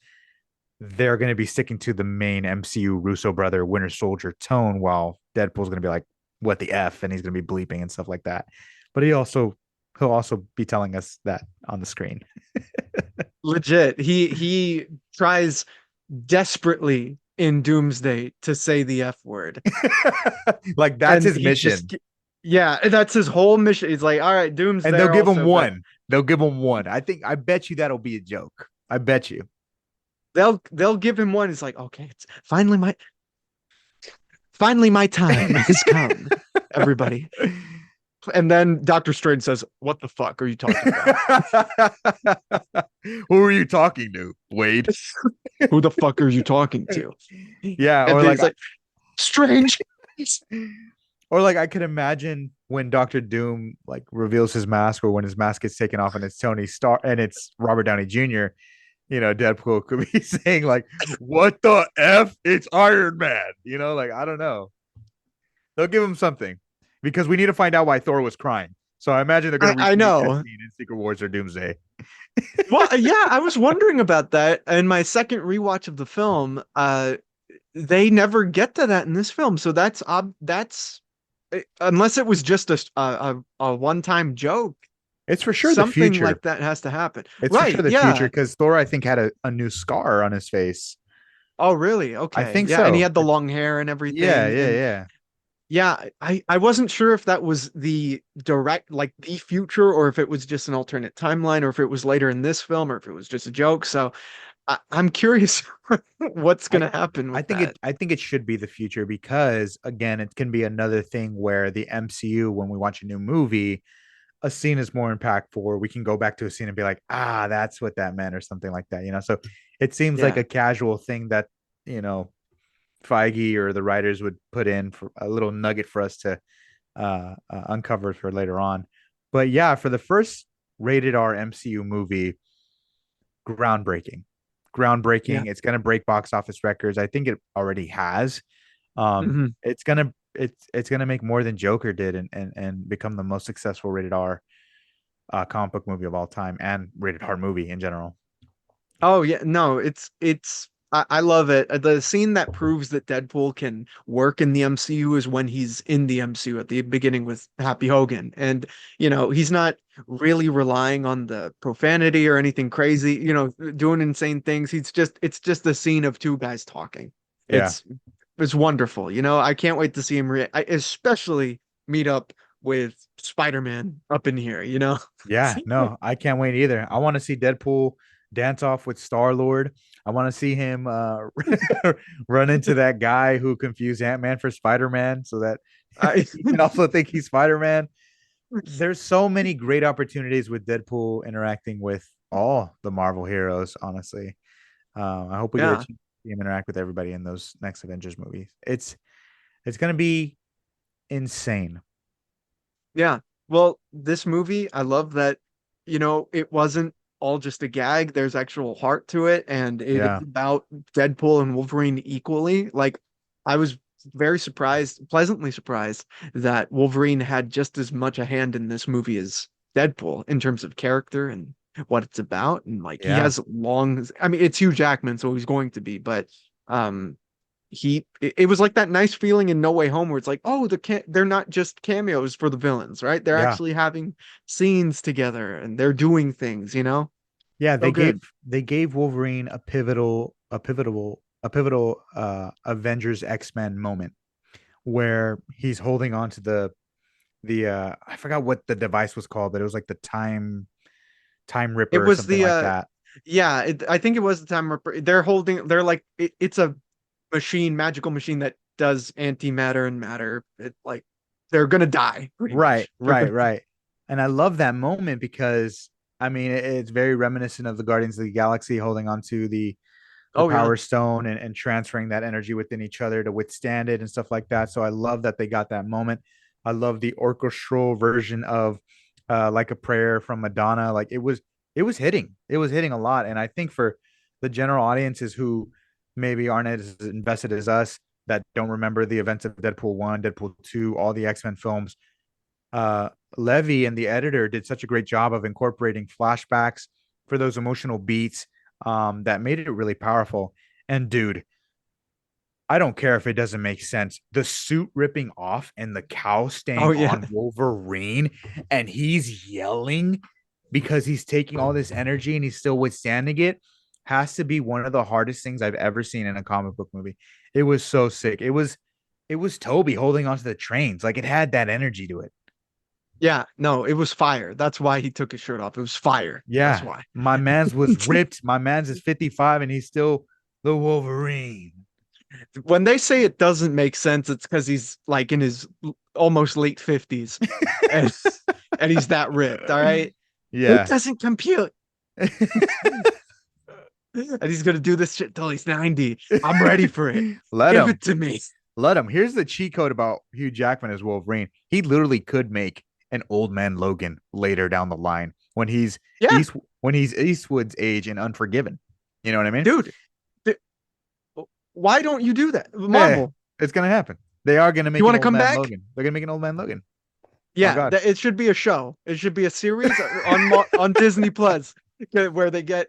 they're going to be sticking to the main MCU Russo brother Winter Soldier tone, while Deadpool's going to be like, what the F? And he's going to be bleeping and stuff like that. But he'll also be telling us that on the screen. Legit. He tries desperately in Doomsday to say the F word. Like that's And his mission. Yeah, that's his whole mission. He's like, all right, Doomsday. And they'll give him also, one. They'll give him one. I bet you that'll be a joke. I bet you. They'll give him one. It's like, okay, it's finally my time has come, everybody. And then Doctor Strange says, "What the fuck are you talking about? Who are you talking to, Wade? Who the fuck are you talking to?" Yeah, And or then like, he's like, Strange. or like I could imagine when Doctor Doom like reveals his mask, or when his mask gets taken off and it's Tony Stark and it's Robert Downey Jr. Deadpool could be saying like, "What the F? It's Iron Man." Like I don't know. They'll give him something, because we need to find out why Thor was crying. So I imagine they're going to I know that scene in Secret Wars or Doomsday. Well, yeah, I was wondering about that. In my second rewatch of the film, they never get to that in this film. So that's unless it was just a one-time joke. It's for sure the Something future. like that has to happen. It's for sure the future, because Thor, I think, had a new scar on his face. Oh, really? Okay. I think yeah, so. And he had the long hair and everything. Yeah. Yeah, I wasn't sure if that was the direct, like the future, or if it was just an alternate timeline, or if it was later in this film, or if it was just a joke. So I'm curious what's going to happen with I think it should be the future, because again, it can be another thing where the MCU, when we watch a new movie, a scene is more impactful, or we can go back to a scene and be like, that's what that meant, or something like that. So it seems like a casual thing that Feige or the writers would put in for a little nugget for us to uncover for later on. But yeah, for the first rated R MCU movie, groundbreaking. It's going to break box office records. I think it already has. It's going to make more than Joker did, and become the most successful rated R comic book movie of all time, and rated R movie in general. Oh yeah, no, I love it. The scene that proves that Deadpool can work in the MCU is when he's in the MCU at the beginning with Happy Hogan. And, he's not really relying on the profanity or anything crazy, doing insane things. It's just the scene of two guys talking. Yeah. is wonderful. You know, I can't wait to see him especially meet up with Spider-Man up in here, you know. Yeah, no, I can't wait either. I want to see Deadpool dance off with Star-Lord. I want to see him run into that guy who confused Ant-Man for Spider-Man so that I, he can also think he's Spider-Man. There's so many great opportunities with Deadpool interacting with all the Marvel heroes, honestly. I hope we get a yeah, chance to see him interact with everybody in those next Avengers movies. It's gonna be insane. yeah. Well, this movie, I love that, you know, it wasn't all just a gag. There's actual heart to it, and it is Yeah. about Deadpool and Wolverine equally. Like, I was very surprised, pleasantly surprised, that Wolverine had just as much a hand in this movie as Deadpool in terms of character and what it's about. And like, he Yeah. has long, I mean, it's Hugh Jackman, so he's going to be, but um it was like that nice feeling in No Way Home where it's like, oh, they're not just cameos for the villains, right? They're Yeah. actually having scenes together and they're doing things, you know? Yeah, So good. they gave Wolverine a pivotal Avengers X-Men moment where he's holding on to the I forgot what the device was called, but it was like the time It ripper or was something the like that. yeah, I think it was the time where they're like it's a machine, magical machine that does antimatter and matter. It like they're gonna die pretty Right, much. right, right. And I love that moment because I mean it's very reminiscent of the Guardians of the Galaxy holding on to the Oh yeah. power stone and transferring that energy within each other to withstand it and stuff like that. So I love that they got that moment. I love the orchestral version of like a prayer from Madonna. Like it was hitting. It was hitting a lot. And I think for the general audiences who maybe aren't as invested as us that don't remember the events of Deadpool 1, Deadpool 2, all the X-Men films, Levy and the editor did such a great job of incorporating flashbacks for those emotional beats that made it really powerful. And dude, I don't care if it doesn't make sense. The suit ripping off and the cow Oh staying yeah. on Wolverine, and he's yelling because he's taking all this energy and he's still withstanding it, has to be one of the hardest things I've ever seen in a comic book movie. It was so sick. It was Toby holding onto the trains. Like it had that energy to it. Yeah, no, it was fire. That's why he took his shirt off. It was fire. That's Yeah. why. My man's was ripped. My man's is 55 and he's still the Wolverine. When they say it doesn't make sense, it's because he's like in his almost late 50s and and he's that ripped, all right? It Yeah. doesn't compute. And he's gonna do this shit till he's 90. I'm ready for it. Let Give him. it to me. Let him. Here's the cheat code about Hugh Jackman as Wolverine. He literally could make an old man Logan later down the line when he's Yeah, when he's Eastwood's age and Unforgiven. You know what I mean? dude. th- Why don't you do that? Hey, Marvel. it's gonna happen. They are gonna make You an want to old come man back? Logan. They're gonna make an old man Logan. Oh Yeah, God. it should be a show. It should be a series on Disney Plus where they get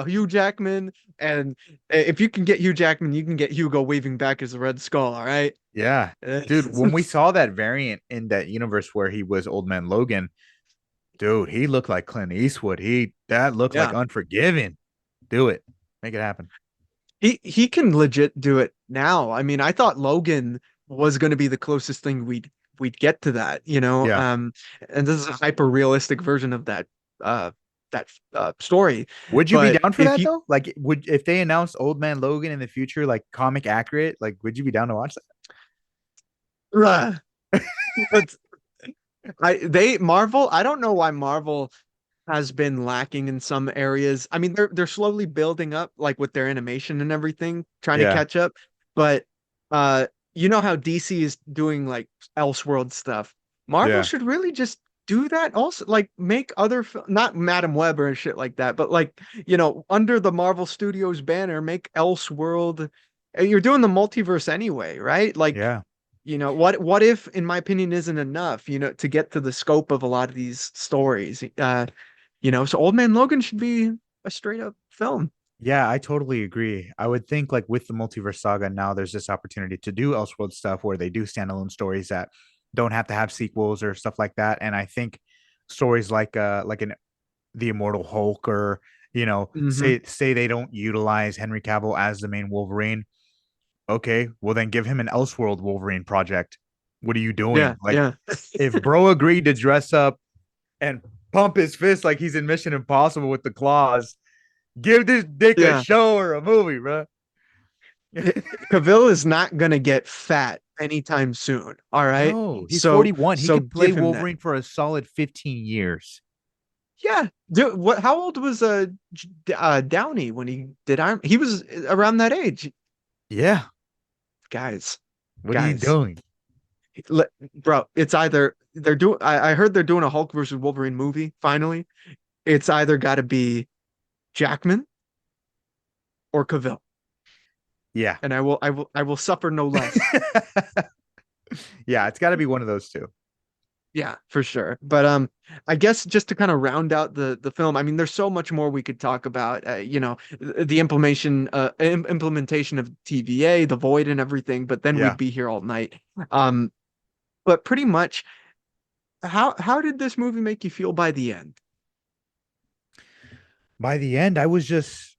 Hugh Jackman, and if you can get Hugh Jackman, you can get Hugo Weaving back as the Red Skull. All right. Yeah. Dude, when we saw that variant in that universe where he was old man Logan, dude, he looked like Clint Eastwood. That looked like Yeah, Unforgiven. Do it. Make it happen. he can legit do it now. I mean, I thought Logan was going to be the closest thing we'd get to that, you know. Yeah. And this is a hyper realistic version of uh story. Would you be But down for if that you though? Like, would if they announced Old Man Logan in the future, like comic accurate, like would you be down to watch but Marvel, I don't know why Marvel has been lacking in some areas. I mean, they're slowly building up, like with their animation and everything, trying to Yeah. catch up. But you know how DC is doing like Elseworld stuff. Marvel Yeah. should really just do that also, like make other not Madam Web and shit like that, but like, you know, under the Marvel Studios banner, make Elseworld. You're doing the multiverse anyway, right? Like, Yeah. you know, what if, in my opinion, isn't enough, you know, to get to the scope of a lot of these stories. You know, so Old Man Logan should be a straight up film. Yeah, I totally agree. I would think like with the multiverse saga now, there's this opportunity to do Elseworld stuff where they do standalone stories that don't have to have sequels or stuff like that. And I think stories like an the Immortal Hulk or Hmm. say they don't utilize Henry Cavill as the main Wolverine. Okay, well then give him an Elseworld Wolverine project. What are you doing? Yeah, Like, yeah. if bro agreed to dress up and pump his fist like he's in Mission Impossible with the claws, give this dick a Yeah. show or a movie, bro. Cavill is not gonna get fat anytime soon. All right. No, he's So 41. He so could play give him that. Wolverine for a solid 15 years. Yeah. What? How old was Downey when he did Iron? He was around that age, Yeah. guys. What are you doing? Bro, it's either they're doing. I heard they're doing a Hulk versus Wolverine movie. Finally, it's either got to be Jackman or Cavill, Yeah. and I will suffer no less. Yeah, it's got to be one of those two. Yeah, for sure. But I guess just to kind of round out the film, I mean, there's so much more we could talk about. The implementation of TVA, the Void, and everything. But then Yeah. we'd be here all night. But pretty much, how did this movie make you feel by the end? By the end, I was just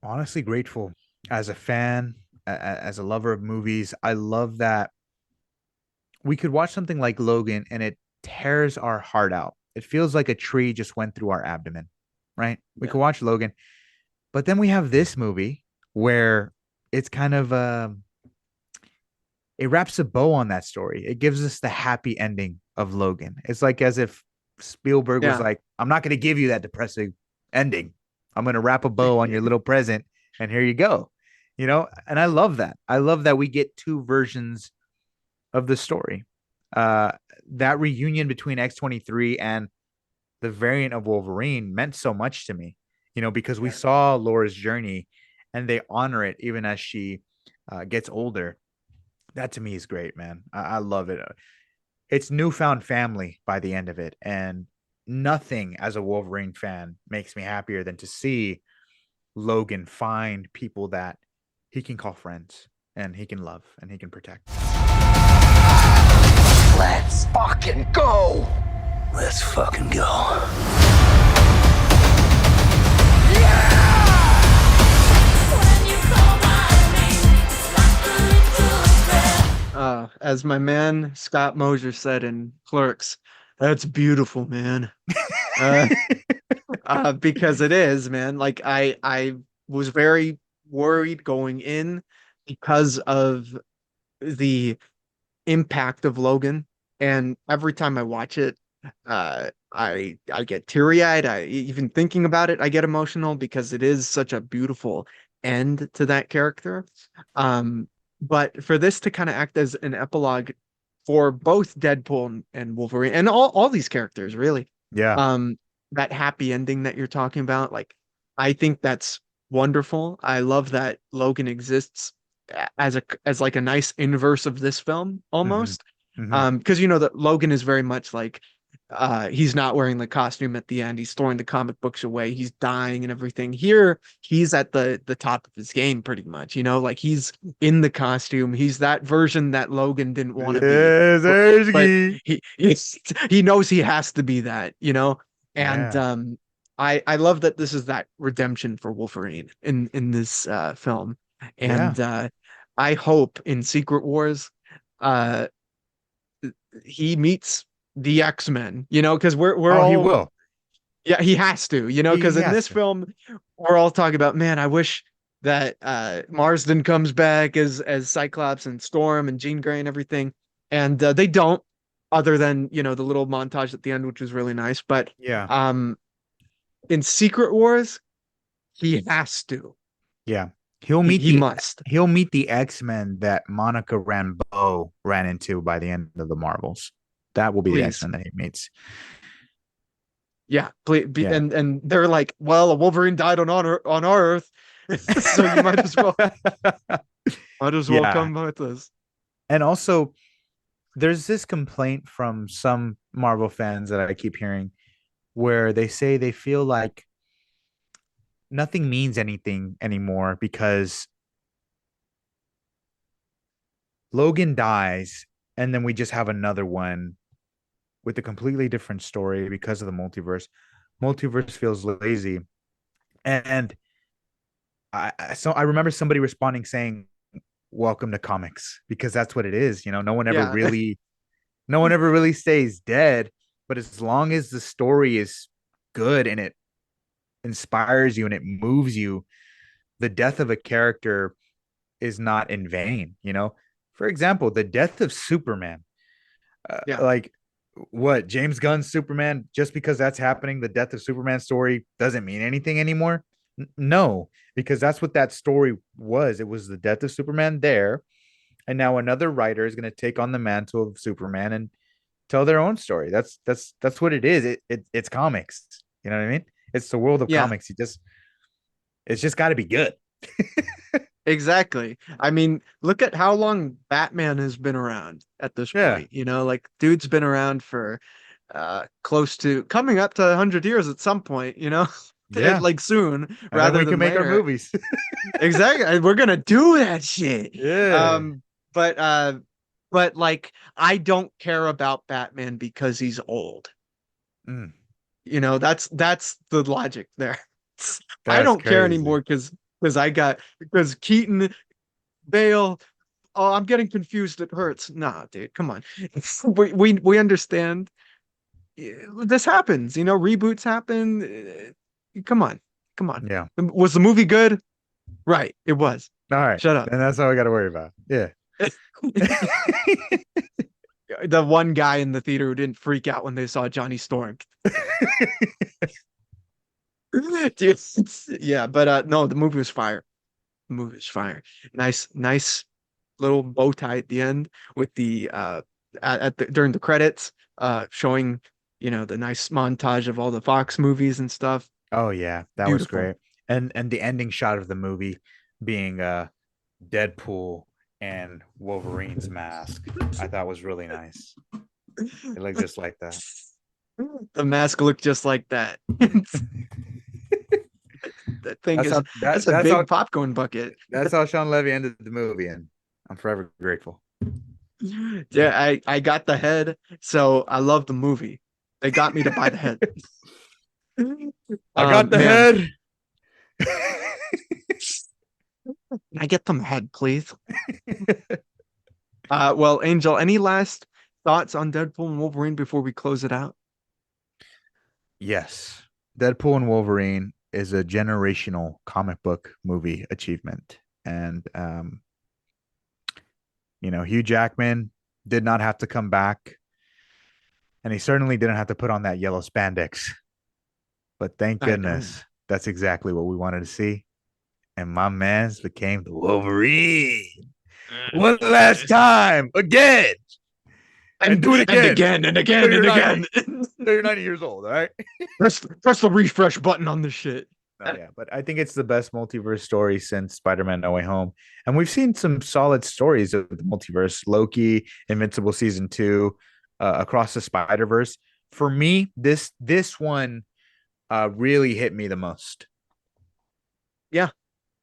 honestly grateful as a fan, as a lover of movies. I love that we could watch something like Logan and it tears our heart out. It feels like a tree just went through our abdomen, right? We could watch Logan, but then we have this movie where it's kind of it wraps a bow on that story. It gives us the happy ending of Logan. It's like as if Spielberg was like, I'm not going to give you that depressing ending. I'm going to wrap a bow on your little present, and here you go. And I love that. I love that we get two versions of the story. That reunion between X-23 and the variant of Wolverine meant so much to me, because we saw Laura's journey and they honor it even as she gets older. That to me is great, man. I love it. It's newfound family by the end of it. And nothing as a Wolverine fan makes me happier than to see Logan find people that he can call friends and he can love and he can protect. Let's fucking go. Let's fucking go. As my man Scott Mosier said in Clerks, that's beautiful, man. Because it is, man. Like I was very worried going in because of the impact of Logan, and every time I watch it, I get teary-eyed. I even thinking about it, I get emotional because it is such a beautiful end to that character. But for this to kind of act as an epilogue for both Deadpool and Wolverine and all these characters, really. Yeah. That happy ending that you're talking about, like, I think that's wonderful. I love that Logan exists as like a nice inverse of this film almost. Because that Logan is very much like he's not wearing the costume at the end. He's throwing the comic books away. He's dying and everything. Here, he's at the top of his game pretty much, like he's in the costume. He's that version that Logan didn't want to be. But he knows he has to be that, and I love that this is that redemption for Wolverine in this film. And I hope in Secret Wars he meets the X-Men, because we're all. He will. Yeah, he has to, because in this film we're all talking about, man, I wish that Marsden comes back as Cyclops and Storm and Jean Grey and everything, and they don't, other than the little montage at the end, which was really nice. But in Secret Wars, he has to. Yeah. He'll meet He'll meet the X-Men that Monica Rambeau ran into by the end of the Marvels. That will be the X-Men that he meets. Yeah, please. And they're like, well, a Wolverine died on our Earth, so you might as well come with us. And also, there's this complaint from some Marvel fans that I keep hearing, where they say they feel like nothing means anything anymore because Logan dies and then we just have another one with a completely different story because of the multiverse. Multiverse feels lazy. And I remember somebody responding saying, welcome to comics, because that's what it is. You know, no one Yeah. ever really stays dead, but as long as the story is good and it inspires you and it moves you, the death of a character is not in vain. You know, for example, the death of Superman. Yeah. Like, what, James Gunn's Superman, just because that's happening, the death of Superman story doesn't mean anything anymore. No, because that's what that story was. It was the death of Superman there, and now another writer is going to take on the mantle of Superman and tell their own story. That's what it is. It's comics. You know what I mean? It's the world of Yeah. comics. It's just got to be good. Exactly. I mean, look at how long Batman has been around at this Yeah. point. You know, like dude's been around for close to coming up to 100 years at some point, you know? Yeah. Like soon, And then rather we than can make our later. movies. Exactly. And we're gonna do that shit. Yeah. But like I don't care about Batman because he's old. Mm, You know, that's the logic there. I that's don't care crazy. anymore because Keaton, Bale. Oh, I'm getting confused. It hurts. Nah, dude, come on. We understand. This happens. You know, reboots happen. Come on, come on. Yeah. Was the movie good? Right, it was. All right. Shut up. And that's all we got to worry about. Yeah. The one guy in the theater who didn't freak out when they saw Johnny Storm. Dude, yeah, but no, the movie was fire. The movie was fire. Nice little bow tie at the end with the during the credits, showing, you know, the nice montage of all the Fox movies and stuff. Oh yeah, that was Beautiful. great. And the ending shot of the movie being Deadpool and Wolverine's mask, I thought was really nice. It looked just like that. The mask looked just like that. That thing That's is how- that's a that's big how- popcorn bucket. That's how Sean Levy ended the movie, and I'm forever grateful. Yeah, I got the head, so I love the movie. They got me to buy the head. I got the man. head. Can I get some head, please? Well, Angel, any last thoughts on Deadpool and Wolverine before we close it out? Yes, Deadpool and Wolverine is a generational comic book movie achievement, and you know, Hugh Jackman did not have to come back, and he certainly didn't have to put on that yellow spandex. But thank I know. goodness, that's exactly what we wanted to see. And my man's became the Wolverine. One last time, again. And do it again. And again, and again, Until and you're again. 90 until you're 90 years old, all right? Press the refresh button on this shit. Oh, yeah, but I think it's the best multiverse story since Spider-Man No Way Home. And we've seen some solid stories of the multiverse. Loki, Invincible Season 2, Across the Spider-Verse. For me, this one really hit me the most.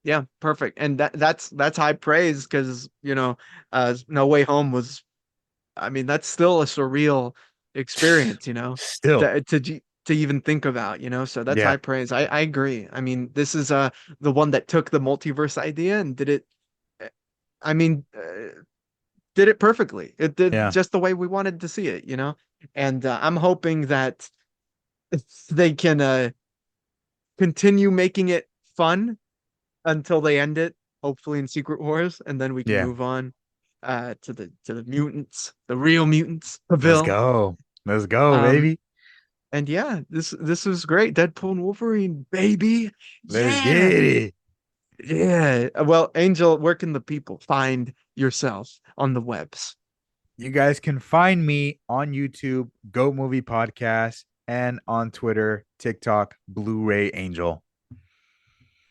Yeah, perfect. And that's high praise because, you know, No Way Home was, I mean, that's still a surreal experience, you know, Still. to even think about, you know, so that's Yeah. high praise. I agree. I mean, this is the one that took the multiverse idea and did it, I mean, did it perfectly. It did Yeah. just the way we wanted to see it, you know, and I'm hoping that they can continue making it fun until they end it, hopefully in Secret Wars, and then we can Yeah. move on to the mutants, the real mutants. Let's go. Let's go, baby. And yeah, this was great. Deadpool and Wolverine, baby. Let's Yeah. get it. Yeah. Well, Angel, where can the people find yourself on the webs? You guys can find me on YouTube, Goat Movie Podcast, and on Twitter, TikTok, Blu-ray Angel.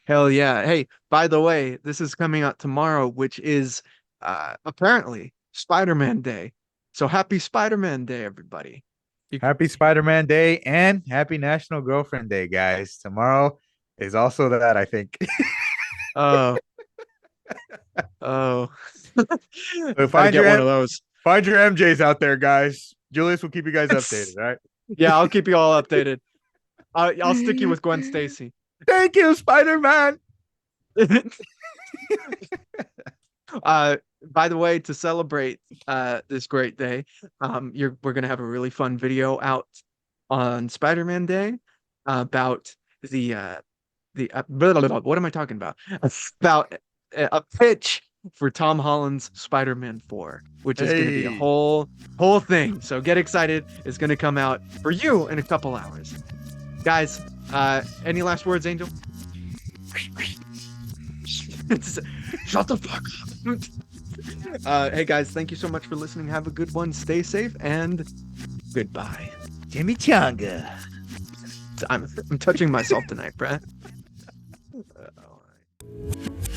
Hell yeah. Hey, by the way, this is coming out tomorrow, which is apparently Spider-Man Day. So happy Spider-Man Day, everybody. Happy Spider-Man Day and happy National Girlfriend Day, guys. Tomorrow is also that, I think. Oh. So Gotta find get your one of those. Find your MJs out there, guys. Julius will keep you guys updated, all right? Yeah, I'll keep you all updated. I'll stick you with Gwen Stacy. Thank you, Spider-Man. By the way, to celebrate this great day, we're gonna have a really fun video out on Spider-Man Day about blah, blah, blah, what am I talking about? About a pitch for Tom Holland's Spider-Man 4, which is going to be a Hey. whole thing. So get excited. It's going to come out for you in a couple hours. Guys, any last words, Angel? Shut the fuck up. Hey guys, thank you so much for listening. Have a good one. Stay safe and goodbye. Jimmy Changa. I'm touching myself tonight, Brett. All right.